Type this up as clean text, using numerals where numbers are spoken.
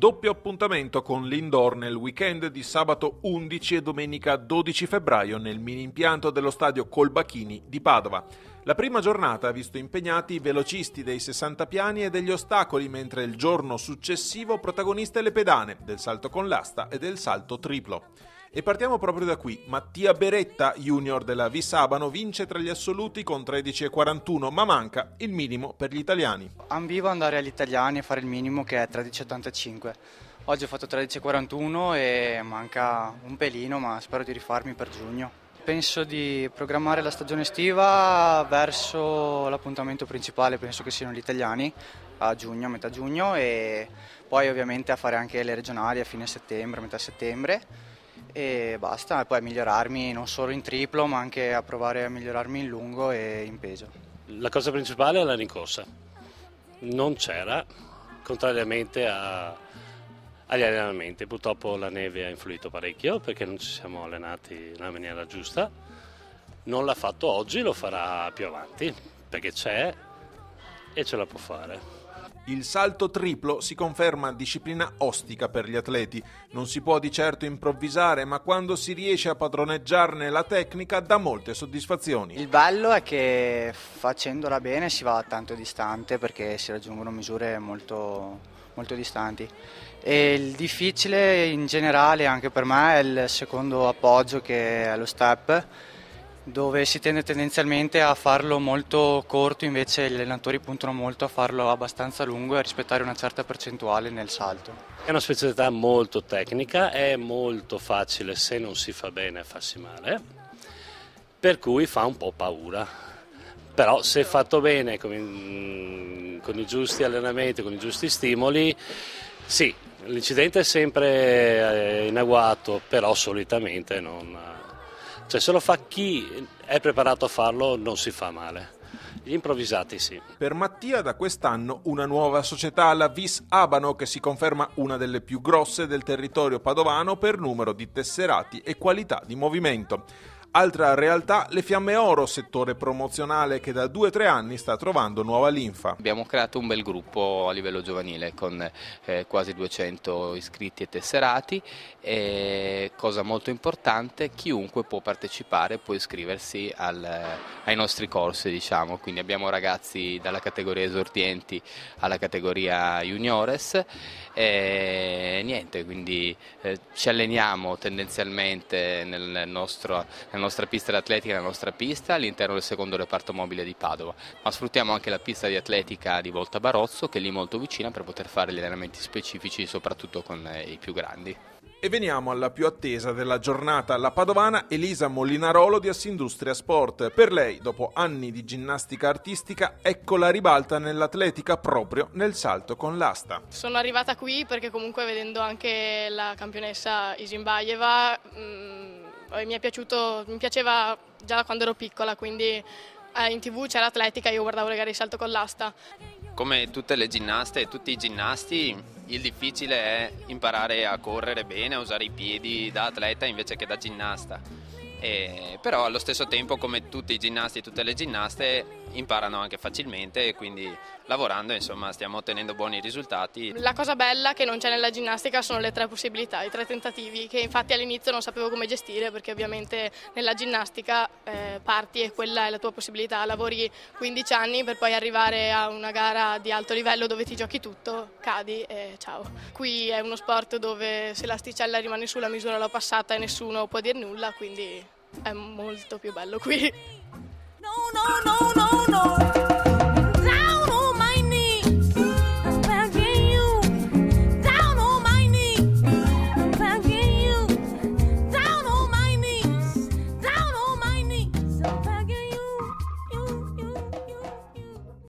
doppio appuntamento con l'indoor nel weekend di sabato 11 e domenica 12 febbraio nel mini impianto dello stadio Colbachini di Padova. La prima giornata ha visto impegnati i velocisti dei 60 piani e degli ostacoli, mentre il giorno successivo protagoniste le pedane, del salto con l'asta e del salto triplo. E partiamo proprio da qui. Mattia Beretta, junior della Vis Abano, vince tra gli assoluti con 13,41, ma manca il minimo per gli italiani. Ambivo andare agli italiani e fare il minimo, che è 13,85. Oggi ho fatto 13,41 e manca un pelino, ma spero di rifarmi per giugno. Penso di programmare la stagione estiva verso l'appuntamento principale, penso che siano gli italiani, a giugno, a metà giugno, e poi ovviamente a fare anche le regionali a fine settembre, metà settembre. E basta, e poi a migliorarmi non solo in triplo ma anche a provare a migliorarmi in lungo e in peso. La cosa principale è la rincorsa, non c'era, contrariamente agli allenamenti. Purtroppo la neve ha influito parecchio perché non ci siamo allenati nella maniera giusta. Non l'ha fatto oggi, lo farà più avanti perché c'è e ce la può fare. Il salto triplo si conferma disciplina ostica per gli atleti. Non si può di certo improvvisare, ma quando si riesce a padroneggiarne la tecnica dà molte soddisfazioni. Il bello è che facendola bene si va tanto distante perché si raggiungono misure molto, molto distanti. E il difficile in generale anche per me è il secondo appoggio, che è lo step, dove si tende tendenzialmente a farlo molto corto, invece gli allenatori puntano molto a farlo abbastanza lungo e a rispettare una certa percentuale nel salto. È una specialità molto tecnica, è molto facile se non si fa bene a farsi male, per cui fa un po' paura. Però se fatto bene, con i giusti allenamenti, con i giusti stimoli, sì, l'incidente è sempre in agguato, però solitamente non... Cioè se lo fa chi è preparato a farlo non si fa male, gli improvvisati sì. Per Mattia da quest'anno una nuova società, la Vis Abano, che si conferma una delle più grosse del territorio padovano per numero di tesserati e qualità di movimento. Altra realtà, le Fiamme Oro, settore promozionale che da 2 o 3 anni sta trovando nuova linfa. Abbiamo creato un bel gruppo a livello giovanile con quasi 200 iscritti e tesserati, e cosa molto importante, chiunque può partecipare, può iscriversi ai nostri corsi, diciamo. Quindi abbiamo ragazzi dalla categoria esordienti alla categoria juniores e niente, quindi ci alleniamo tendenzialmente nella nostra pista di atletica, nella nostra pista all'interno del secondo reparto mobile di Padova, ma sfruttiamo anche la pista di atletica di Volta Barozzo, che è lì molto vicina, per poter fare gli allenamenti specifici soprattutto con i più grandi. E veniamo alla più attesa della giornata, la padovana Elisa Molinarolo di Assindustria Sport. Per lei, dopo anni di ginnastica artistica, ecco la ribalta nell'atletica proprio nel salto con l'asta. Sono arrivata qui perché comunque, vedendo anche la campionessa Isinbayeva, mi piaceva già da quando ero piccola, quindi in TV c'era atletica, io guardavo le gare di salto con l'asta. Come tutte le ginnaste e tutti i ginnasti, il difficile è imparare a correre bene, a usare i piedi da atleta invece che da ginnasta. Però allo stesso tempo, come tutti i ginnasti e tutte le ginnaste, imparano anche facilmente, e quindi lavorando insomma stiamo ottenendo buoni risultati. La cosa bella che non c'è nella ginnastica sono le 3 possibilità, i 3 tentativi, che infatti all'inizio non sapevo come gestire, perché ovviamente nella ginnastica parti e quella è la tua possibilità, lavori 15 anni per poi arrivare a una gara di alto livello dove ti giochi tutto, cadi e ciao. Qui è uno sport dove se l'asticella rimane su, la misura l'ho passata e nessuno può dire nulla, quindi è molto più bello qui.